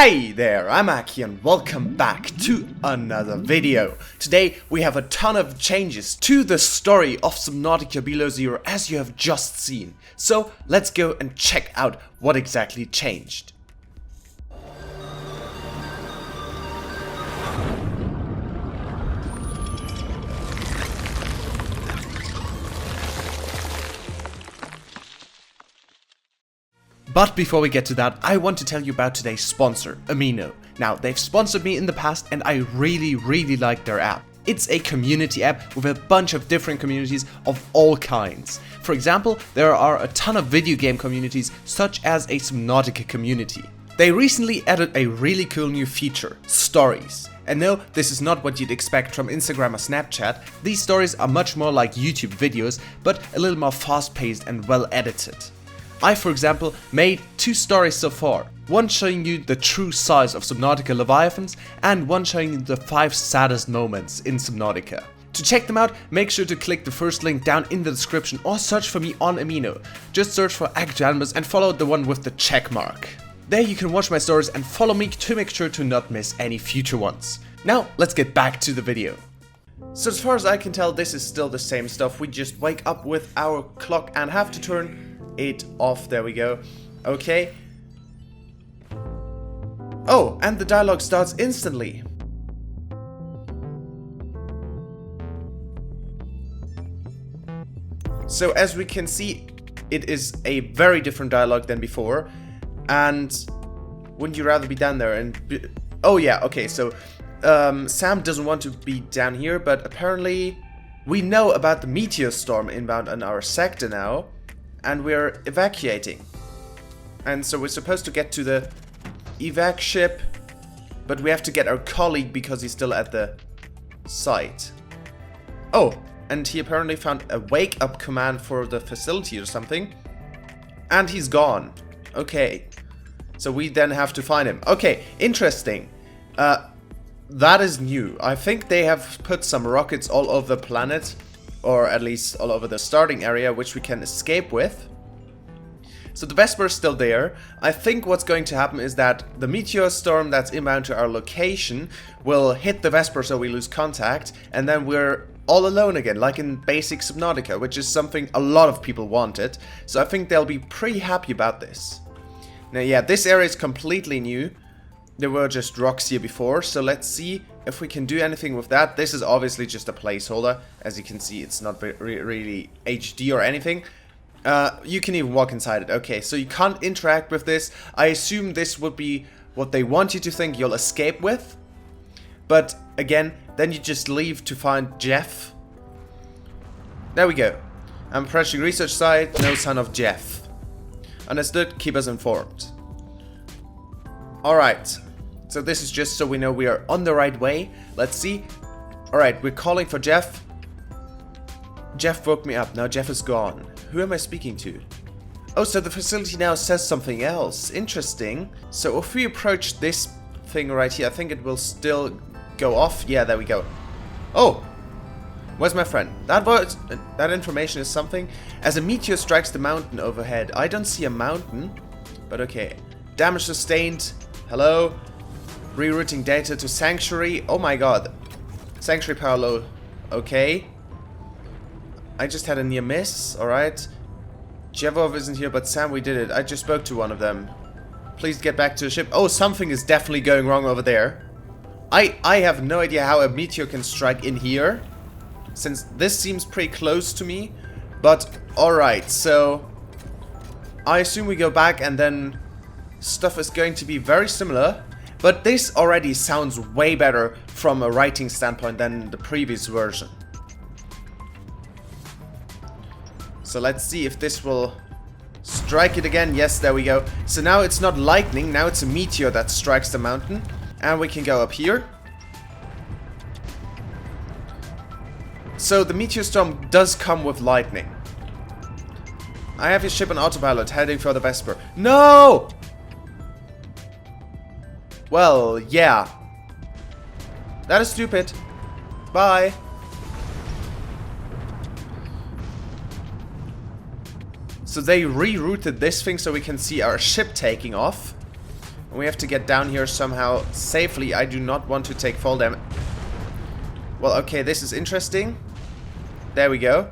Hey there, I'm Aki and welcome back to another video. Today we have a ton of changes to the story of Subnautica Below Zero as you have just seen. So let's go and check out what exactly changed. But before we get to that, I want to tell you about today's sponsor, Amino. Now, they've sponsored me in the past and I really like their app. It's a community app with a bunch of different communities of all kinds. For example, there are a ton of video game communities such as a Subnautica community. They recently added a really cool new feature, stories. And no, this is not what you'd expect from Instagram or Snapchat. These stories are much more like YouTube videos, but a little more fast-paced and well edited. I, for example, made 2 stories so far, one showing you the true size of Subnautica Leviathans and one showing you the 5 saddest moments in Subnautica. To check them out, make sure to click the first link down in the description or search for me on Amino. Just search for Addidionally and follow the one with the check mark. There you can watch my stories and follow me to make sure to not miss any future ones. Now let's get back to the video. So as far as I can tell, this is still the same stuff. We just wake up with our clock and have to turn it off. There we go. Okay. Oh, and the dialogue starts instantly. So as we can see, it is a very different dialogue than before. And wouldn't you rather be down there and oh yeah, okay, so Sam doesn't want to be down here, but apparently we know about the meteor storm inbound on our sector now. And we're evacuating. And so we're supposed to get to the evac ship, but we have to get our colleague because he's still at the site. Oh, and he apparently found a wake-up command for the facility or something. And he's gone. Okay. So we then have to find him. Okay, interesting. That is new. I think they have put some rockets all over the planet. Or at least all over the starting area, which we can escape with. So the Vesper is still there. I think what's going to happen is that the meteor storm that's inbound to our location will hit the Vesper so we lose contact. And then we're all alone again, like in basic Subnautica, which is something a lot of people wanted. So I think they'll be pretty happy about this. Now yeah, this area is completely new. There were just rocks here before, so let's see if we can do anything with that. This is obviously just a placeholder. As you can see, it's not really HD or anything. You can even walk inside it. Okay, so you can't interact with this. I assume this would be what they want you to think you'll escape with. But again, then you just leave to find Jeff. There we go. I'm approaching research site, no sign of Jeff. Understood, keep us informed. Alright. So this is just so we know we are on the right way. Let's see. Alright, we're calling for Jeff. Jeff woke me up. Now Jeff is gone. Who am I speaking to? Oh, so the facility now says something else. Interesting. So if we approach this thing right here, I think it will still go off. Yeah, there we go. Oh! Where's my friend? That information is something. As a meteor strikes the mountain overhead. I don't see a mountain. But okay. Damage sustained. Hello? Rerouting data to Sanctuary. Oh my god. Sanctuary power low. Okay. I just had a near miss. Alright. Jevov isn't here, but Sam, we did it. I just spoke to one of them. Please get back to the ship. Oh, something is definitely going wrong over there. I have no idea how a meteor can strike in here, since this seems pretty close to me. But, alright, so I assume we go back and then stuff is going to be very similar. But this already sounds way better from a writing standpoint than the previous version. So let's see if this will strike it again. Yes, there we go. So now it's not lightning, now it's a meteor that strikes the mountain. And we can go up here. So the meteor storm does come with lightning. I have your ship on autopilot heading for the Vesper. No! Well, yeah. That is stupid. Bye. So they rerouted this thing so we can see our ship taking off. We have to get down here somehow safely. I do not want to take fall damage. Well, okay, this is interesting. There we go.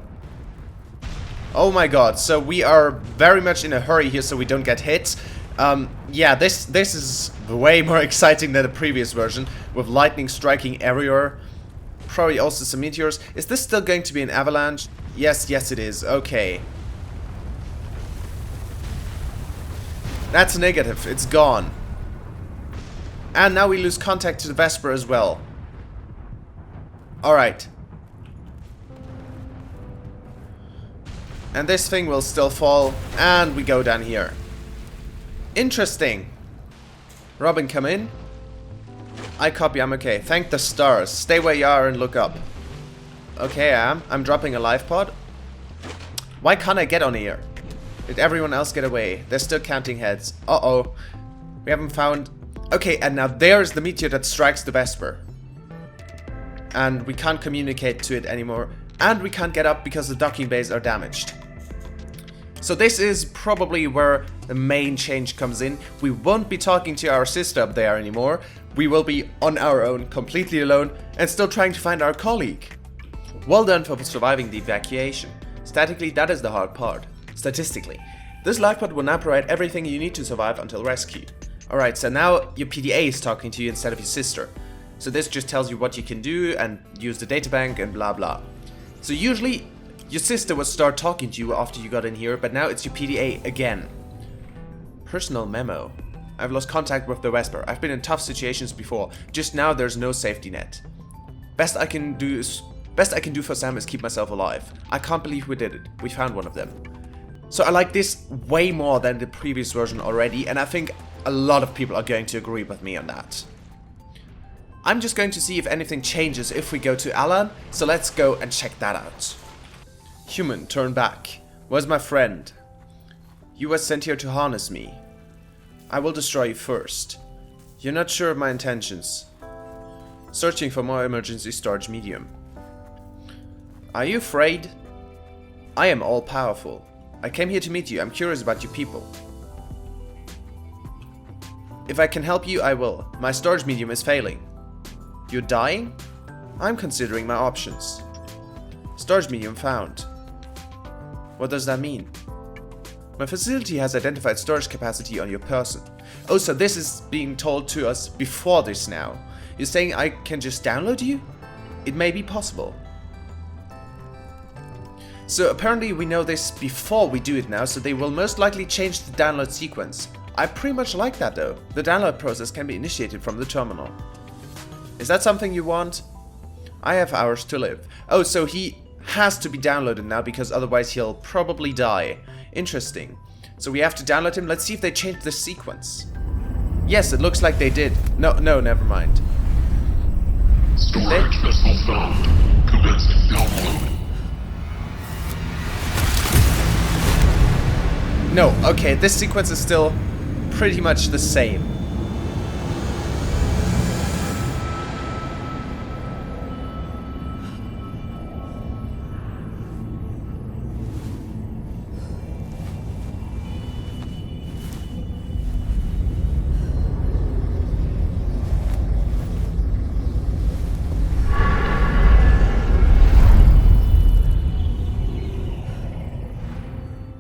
Oh my god, so we are very much in a hurry here so we don't get hit. Yeah, this is way more exciting than the previous version, with lightning striking everywhere. Probably also some meteors. Is this still going to be an avalanche? Yes, yes it is. Okay. That's negative. It's gone. And now we lose contact to the Vesper as well. Alright. And this thing will still fall. And we go down here. Interesting. Robin, come in. I copy, I'm okay. Thank the stars. Stay where you are and look up. Okay, I am. I'm dropping a life pod. Why can't I get on here? Did everyone else get away? They're still counting heads. Uh-oh. We haven't found... Okay, and now there's the meteor that strikes the Vesper. And we can't communicate to it anymore. And we can't get up because the docking bays are damaged. So this is probably where the main change comes in. We won't be talking to our sister up there anymore. We will be on our own, completely alone, and still trying to find our colleague. Well done for surviving the evacuation. Statically, that is the hard part. Statistically, this lifepod will now provide everything you need to survive until rescue. Alright, so now your PDA is talking to you instead of your sister. So this just tells you what you can do and use the databank and blah blah. So usually your sister would start talking to you after you got in here, but now it's your PDA again. Personal memo. I've lost contact with the Vesper. I've been in tough situations before. Just now there's no safety net. Best I can do for Sam is keep myself alive. I can't believe we did it. We found one of them. So I like this way more than the previous version already, and I think a lot of people are going to agree with me on that. I'm just going to see if anything changes if we go to Alan, so let's go and check that out. Human, turn back. Where's my friend? You were sent here to harness me. I will destroy you first. You're not sure of my intentions. Searching for more emergency storage medium. Are you afraid? I am all-powerful. I came here to meet you. I'm curious about you people. If I can help you, I will. My storage medium is failing. You're dying? I'm considering my options. Storage medium found. What does that mean? My facility has identified storage capacity on your person. Oh, so this is being told to us before this now. You're saying I can just download you? It may be possible. So apparently we know this before we do it now, so they will most likely change the download sequence. I pretty much like that though. The download process can be initiated from the terminal. Is that something you want? I have hours to live. Oh, so he has to be downloaded now because otherwise he'll probably die. Interesting. So we have to download him. Let's see if they changed the sequence. Yes, it looks like they did. No, never mind. Storage vessel found. Commencing download. No, okay, this sequence is still pretty much the same.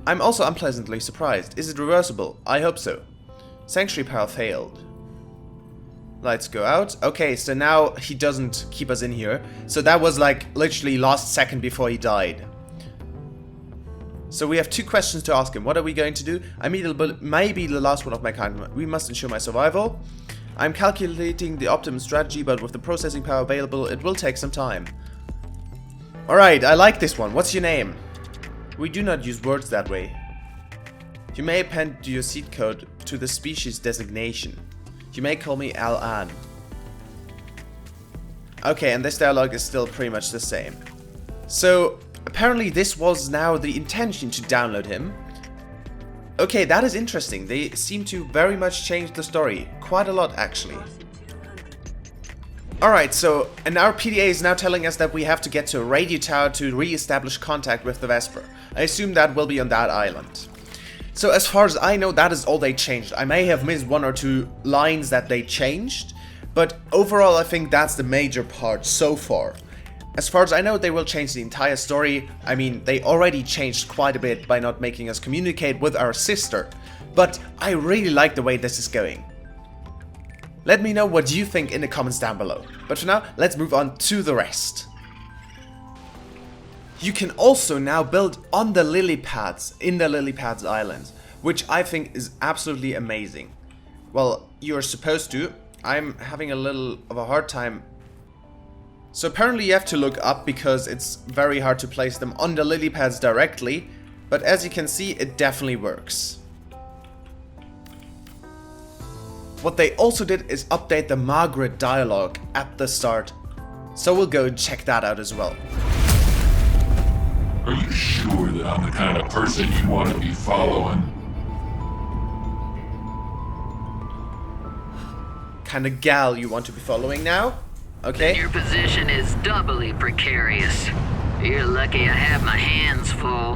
I'm also unpleasantly surprised. Is it reversible? I hope so. Sanctuary power failed. Lights go out. Okay, so now he doesn't keep us in here. So that was like literally last second before he died. So we have two questions to ask him. What are we going to do? I mean, maybe the last one of my kind. We must ensure my survival. I'm calculating the optimum strategy, but with the processing power available, it will take some time. Alright, I like this one. What's your name? We do not use words that way. You may append your seed code to the species designation. You may call me Al-An. Okay, and this dialogue is still pretty much the same. So, apparently this was now the intention to download him. Okay, that is interesting. They seem to very much change the story. Quite a lot, actually. Alright, so, and our PDA is now telling us that we have to get to a radio tower to re-establish contact with the Vesper. I assume that will be on that island. So as far as I know, that is all they changed. I may have missed one or two lines that they changed, but overall I think that's the major part so far. As far as I know, they will change the entire story. I mean, they already changed quite a bit by not making us communicate with our sister, but I really like the way this is going. Let me know what you think in the comments down below. But for now, let's move on to the rest. You can also now build on the lily pads in the lily pads island, which I think is absolutely amazing. Well, you're supposed to. I'm having a little of a hard time. So apparently you have to look up because it's very hard to place them on the lily pads directly, but as you can see, it definitely works. What they also did is update the Margaret dialogue at the start, so we'll go and check that out as well. Are you sure that I'm the kind of person you want to be following? Kind of gal you want to be following now? Okay. Your position is doubly precarious. You're lucky I have my hands full.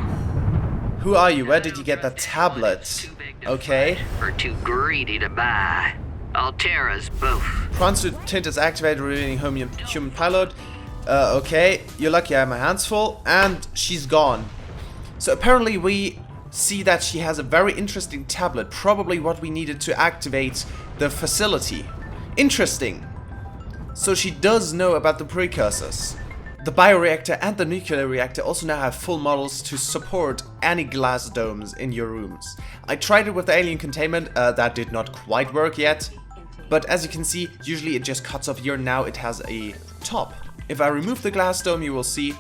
Who are you? Where did you get that tablet? Okay. Or too greedy to buy. Altera's both. Prawn suit tint is activated, revealing human payload. Okay. You're lucky I have my hands full. And she's gone. So apparently we see that she has a very interesting tablet. Probably what we needed to activate the facility. Interesting. So she does know about the precursors. The bioreactor and the nuclear reactor also now have full models to support any glass domes in your rooms. I tried it with the alien containment, that did not quite work yet. But as you can see, usually it just cuts off here, now it has a top. If I remove the glass dome, you will see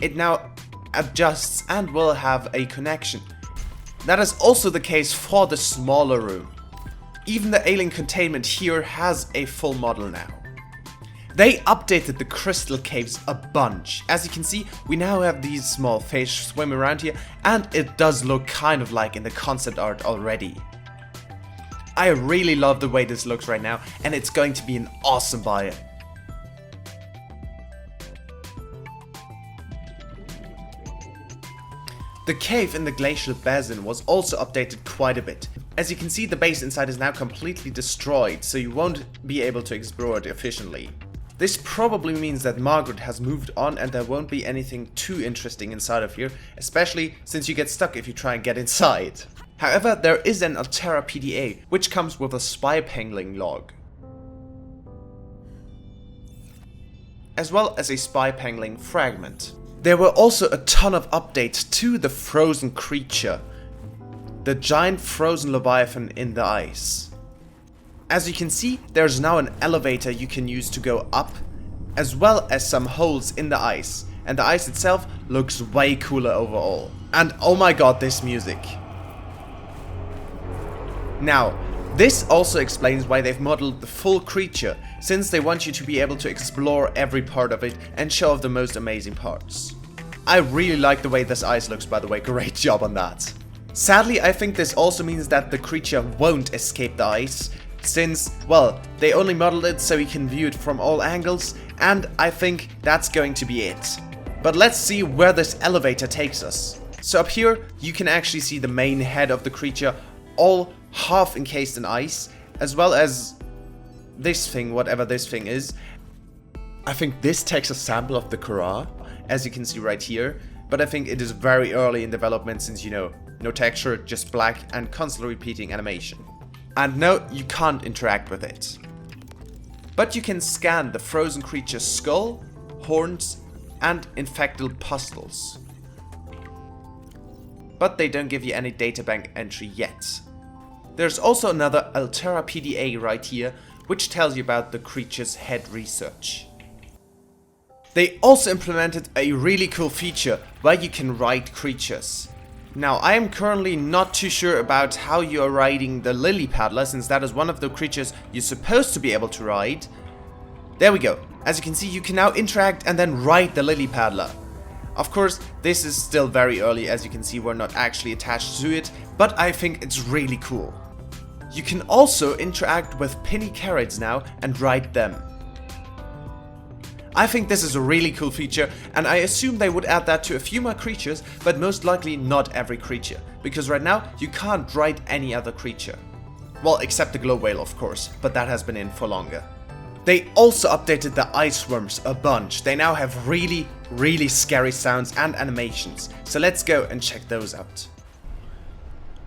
it now adjusts and will have a connection. That is also the case for the smaller room. Even the alien containment here has a full model now. They updated the crystal caves a bunch. As you can see, we now have these small fish swim around here, and it does look kind of like in the concept art already. I really love the way this looks right now, and it's going to be an awesome biome. The cave in the Glacial Basin was also updated quite a bit. As you can see, the base inside is now completely destroyed, so you won't be able to explore it efficiently. This probably means that Margaret has moved on and there won't be anything too interesting inside of here, especially since you get stuck if you try and get inside. However, there is an Altera PDA, which comes with a spy pangling log, as well as a spy pangling fragment. There were also a ton of updates to the frozen creature, the giant frozen Leviathan in the ice. As you can see, there's now an elevator you can use to go up, as well as some holes in the ice, and the ice itself looks way cooler overall. And oh my god, this music. Now, this also explains why they've modeled the full creature, since they want you to be able to explore every part of it and show off the most amazing parts. I really like the way this ice looks, by the way, great job on that. Sadly, I think this also means that the creature won't escape the ice, since, well, they only modeled it so you can view it from all angles, and I think that's going to be it. But let's see where this elevator takes us. So up here, you can actually see the main head of the creature, all half encased in ice, as well as this thing, whatever this thing is. I think this takes a sample of the Kara, as you can see right here, but I think it is very early in development since, you know, no texture, just black and constantly repeating animation. And no, you can't interact with it. But you can scan the frozen creature's skull, horns, and infected pustules. But they don't give you any databank entry yet. There's also another Altera PDA right here, which tells you about the creature's head research. They also implemented a really cool feature where you can ride creatures. Now, I am currently not too sure about how you are riding the Lily Paddler, since that is one of the creatures you're supposed to be able to ride. There we go. As you can see, you can now interact and then ride the Lily Paddler. Of course, this is still very early, as you can see we're not actually attached to it, but I think it's really cool. You can also interact with penny carrots now and ride them. I think this is a really cool feature, and I assume they would add that to a few more creatures, but most likely not every creature, because right now you can't ride any other creature. Well, except the glow whale, of course, but that has been in for longer. They also updated the ice worms a bunch. They now have really, really scary sounds and animations, so let's go and check those out.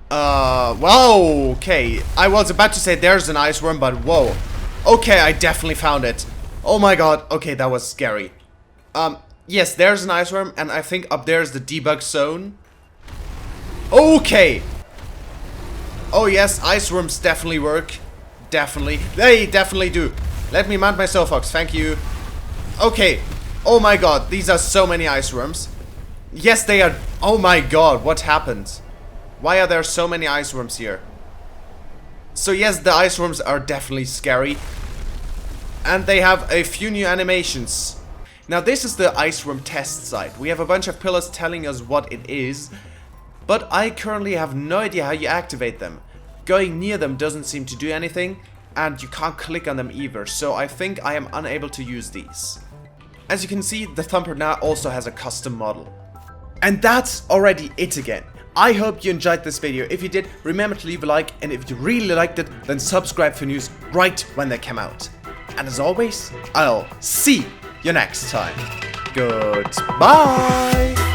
Whoa, okay. I was about to say there's an ice worm, but whoa. Okay, I definitely found it. Oh my god, okay, that was scary. Yes, there's an ice worm, and I think up there is the debug zone. Okay. Oh yes, ice worms definitely work. Definitely. They definitely do. Let me mount my Soulfox, thank you. Okay. Oh my god, these are so many ice worms. Yes, they are. Oh my god, what happened? Why are there so many ice worms here? So yes, the ice worms are definitely scary. And they have a few new animations. Now this is the ice worm test site. We have a bunch of pillars telling us what it is. But I currently have no idea how you activate them. Going near them doesn't seem to do anything. And you can't click on them either. So I think I am unable to use these. As you can see, the thumper now also has a custom model. And that's already it again. I hope you enjoyed this video. If you did, remember to leave a like, and if you really liked it, then subscribe for news right when they come out. And as always, I'll see you next time. Goodbye!